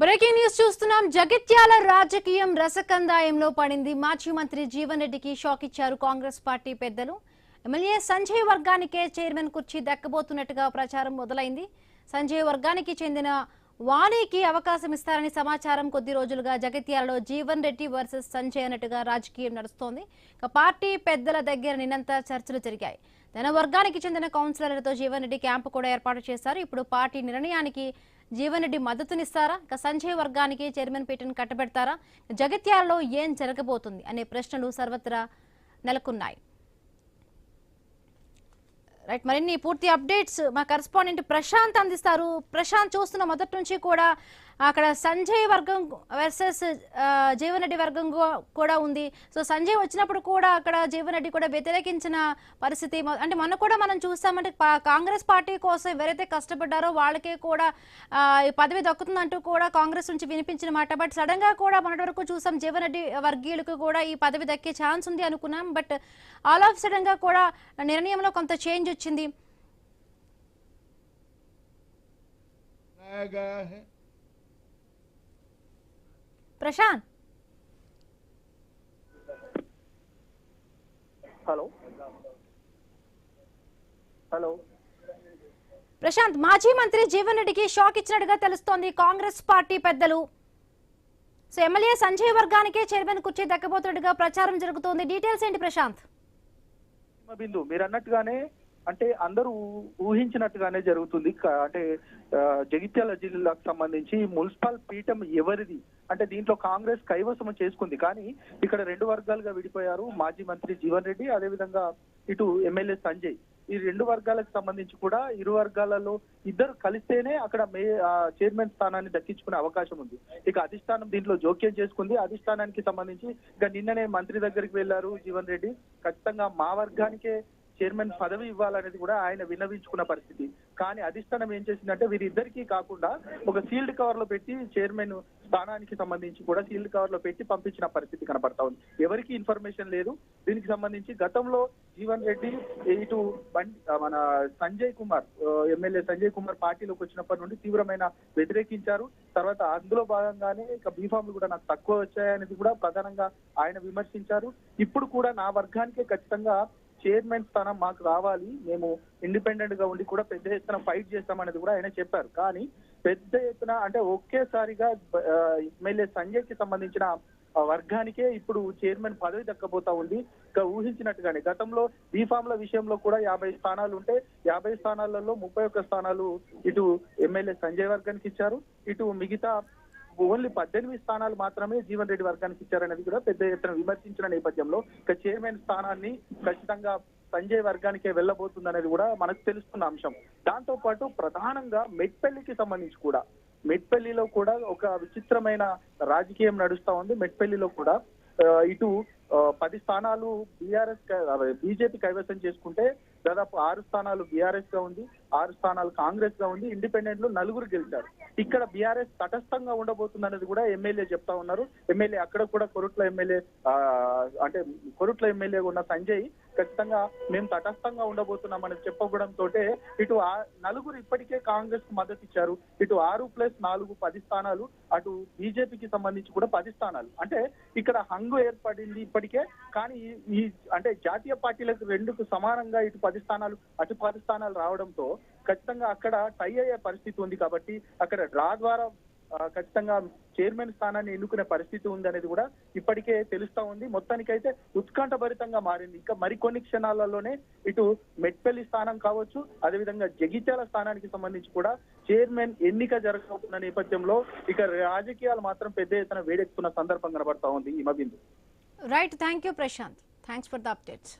Breaking news చూస్తున్నాం. జగిత్యాల రాజకీయం రసకందాయంలో పడింది. మాజీ మంత్రి జీవన్ రెడ్డికి షాక్ ఇచ్చారు కాంగ్రెస్ పార్టీ పెద్దలు. ఎమ్మెల్యే సంజయ్ వర్గానికే చైర్మన్ కుర్చీ దక్కబోతున్నట్టుగా ప్రచారం మొదలైంది. సంజయ్ వర్గానికి చెందిన వాణికి అవకాశం ఇస్తారని సమాచారం. కొద్ది రోజులుగా జగిత్యాలలో జీవన్ రెడ్డి వర్సెస్ సంజయ్ అన్నట్టుగా రాజకీయం నడుస్తోంది. పార్టీ పెద్దల దగ్గర నిన్నంతా చర్చలు జరిగాయి. తన వర్గానికి చెందిన కౌన్సిలర్లతో జీవన్ రెడ్డి క్యాంపు కూడా ఏర్పాటు చేశారు. ఇప్పుడు పార్టీ నిర్ణయానికి జీవన్ రెడ్డి మద్దతునిస్తారా, సంజయ్ వర్గానికి చైర్మన్ పీఠను కట్టబెడతారా, జగిత్యాలలో ఏం జరగబోతుంది అనే ప్రశ్నలు సర్వత్రా నెలకొన్నాయి. రైట్, మరిన్ని పూర్తి అప్డేట్స్ మా కరెస్పాండెంట్ ప్రశాంత్ అందిస్తారు. ప్రశాంత్, చూస్తున్న మొదటి నుంచి కూడా అక్కడ సంజయ్ వర్గం వర్సెస్ జీవన్ రెడ్డి వర్గం కూడా ఉంది. సో సంజయ్ వచ్చినప్పుడు కూడా అక్కడ జీవన్ రెడ్డి కూడా వ్యతిరేకించిన పరిస్థితి. అంటే మొన్న కూడా మనం చూస్తామంటే కాంగ్రెస్ పార్టీ కోసం ఎవరైతే కష్టపడ్డారో వాళ్ళకే కూడా ఈ పదవి దక్కుతుందంటూ కూడా కాంగ్రెస్ నుంచి వినిపించిన మాట. బట్ సడన్ గా కూడా మొన్నటి వరకు చూసాం జీవన్ రెడ్డి వర్గీయులకు కూడా ఈ పదవి దక్కే ఛాన్స్ ఉంది అనుకున్నాం. బట్ ఆల్ ఆఫ్ సడన్ గా కూడా నిర్ణయంలో కొంత చేంజ్ వచ్చింది. ప్రశాంత్, హలో హలో ప్రశాంత్, మాజీ మంత్రి జీవన్ రెడ్డికి షాక్ ఇచ్చినట్టుగా తెలుస్తోంది కాంగ్రెస్ పార్టీ పెద్దలు. సో ఎమ్మెల్యే సంజయ్ వర్గానికే చైర్మన్ కుర్చీ దక్కబోతున్నట్టుగా ప్రచారం జరుగుతోంది. డీటెయిల్స్ ఏంటి ప్రశాంత్? బిందు, మీరు అన్నట్టుగానే అంటే అందరూ ఊహించినట్టుగానే జరుగుతుంది. అంటే జగిత్యాల జిల్లాకు సంబంధించి మున్సిపల్ పీఠం ఎవరిది అంటే దీంట్లో కాంగ్రెస్ కైవసం చేసుకుంది. కానీ ఇక్కడ రెండు వర్గాలుగా విడిపోయారు. మాజీ మంత్రి జీవన్ రెడ్డి, అదేవిధంగా ఇటు ఎమ్మెల్యే సంజయ్. ఈ రెండు వర్గాలకు సంబంధించి కూడా ఇరు వర్గాలలో ఇద్దరు కలిస్తేనే అక్కడ చైర్మన్ స్థానాన్ని దక్కించుకునే అవకాశం ఉంది. ఇక అధిష్టానం దీంట్లో జోక్యం చేసుకుంది. అధిష్టానానికి సంబంధించి ఇక నిన్ననే మంత్రి దగ్గరికి వెళ్లారు జీవన్ రెడ్డి. ఖచ్చితంగా మా వర్గానికే చైర్మన్ పదవి ఇవ్వాలనేది కూడా ఆయన విన్నవించుకున్న పరిస్థితి. కానీ అధిష్టానం ఏం చేసిందంటే వీరిద్దరికీ కాకుండా ఒక సీల్డ్ కవర్ లో పెట్టి చైర్మన్ స్థానానికి సంబంధించి కూడా సీల్డ్ కవర్ లో పెట్టి పంపించిన పరిస్థితి కనబడతా ఉంది. ఎవరికి ఇన్ఫర్మేషన్ లేదు దీనికి సంబంధించి. గతంలో జీవన్ రెడ్డి ఇటు మన సంజయ్ కుమార్ ఎమ్మెల్యే సంజయ్ కుమార్ పార్టీలోకి వచ్చినప్పటి నుండి తీవ్రమైన వ్యతిరేకించారు. తర్వాత అందులో భాగంగానే ఇక బీఫామ్లు కూడా నాకు తక్కువ వచ్చాయనేది కూడా ప్రధానంగా ఆయన విమర్శించారు. ఇప్పుడు కూడా నా వర్గానికే ఖచ్చితంగా చైర్మన్ స్థానం మాకు రావాలి, మేము ఇండిపెండెంట్ గా ఉండి కూడా పెద్ద ఎత్తున ఫైట్ చేస్తామనేది కూడా ఆయన చెప్పారు. కానీ పెద్ద ఎత్తున అంటే ఒకేసారిగా ఎమ్మెల్యే సంజయ్ కి సంబంధించిన వర్గానికే ఇప్పుడు చైర్మన్ పదవి దక్కబోతా ఉంది. ఇక ఊహించినట్టుగానే గతంలో బీఫామ్ల విషయంలో కూడా 50 స్థానాలు ఉంటే 50 స్థానాలలో 31 స్థానాలు ఇటు ఎమ్మెల్యే సంజయ్ వర్గానికి ఇచ్చారు. ఇటు మిగతా ఓన్లీ 18 స్థానాలు మాత్రమే జీవన్ రెడ్డి వర్గానికి ఇచ్చారనేది కూడా పెద్ద ఎత్తున విమర్శించిన నేపథ్యంలో ఇక చైర్మన్ స్థానాన్ని ఖచ్చితంగా సంజయ్ వర్గానికే వెళ్ళబోతుందనేది కూడా మనకు తెలుస్తున్న అంశం. దాంతో పాటు ప్రధానంగా మెట్పల్లికి సంబంధించి కూడా మెట్పల్లిలో కూడా ఒక విచిత్రమైన రాజకీయం నడుస్తా ఉంది. మెట్పల్లిలో కూడా ఇటు 10 స్థానాలు బీజేపీ కైవసం చేసుకుంటే దాదాపు 6 స్థానాలు బీఆర్ఎస్ గా ఉంది, 6 స్థానాలు కాంగ్రెస్ గా ఉంది. ఇండిపెండెంట్ లో 4 గెలిచారు. ఇక్కడ బీఆర్ఎస్ తటస్థంగా ఉండబోతుంది అనేది కూడా ఎమ్మెల్యే చెప్తా ఉన్నారు. ఎమ్మెల్యే అక్కడ కూడా కొరుట్ల ఎమ్మెల్యే ఉన్న సంజయ్ ఖచ్చితంగా మేము తటస్థంగా ఉండబోతున్నామని చెప్పడంతో ఇటు 4 ఇప్పటికే కాంగ్రెస్ కు మద్దతు ఇచ్చారు. ఇటు 6+4 10 స్థానాలు, అటు బీజేపీకి సంబంధించి కూడా 10 స్థానాలు. అంటే ఇక్కడ హంగు ఏర్పడింది ఇప్పటికే. కానీ ఈ అంటే జాతీయ పార్టీలకు 2కు సమానంగా ఇటు 10 స్థానాలు అటు 10 స్థానాలు రావడంతో ఖచ్చితంగా అక్కడ టై అయ్యే పరిస్థితి ఉంది. కాబట్టి అక్కడ డ్రా ద్వారా ఖచ్చితంగా చైర్మన్ స్థానాన్ని ఎన్నుకునే పరిస్థితి ఉంది అనేది కూడా ఇప్పటికే తెలుస్తా ఉంది. మొత్తానికైతే ఉత్కంఠభరితంగా మారింది. ఇంకా మరికొన్ని క్షణాలలోనే ఇటు మెట్పల్లి స్థానం కావచ్చు, అదేవిధంగా జగిత్యాల స్థానానికి సంబంధించి కూడా చైర్మన్ ఎన్నిక జరగబోతున్న నేపథ్యంలో ఇక రాజకీయాలు మాత్రం పెద్ద ఎత్తున వేడెక్కుతున్న సందర్భం కనబడతా ఉంది ఈ మధ్య. Right, thank you Prashant, thanks for the updates.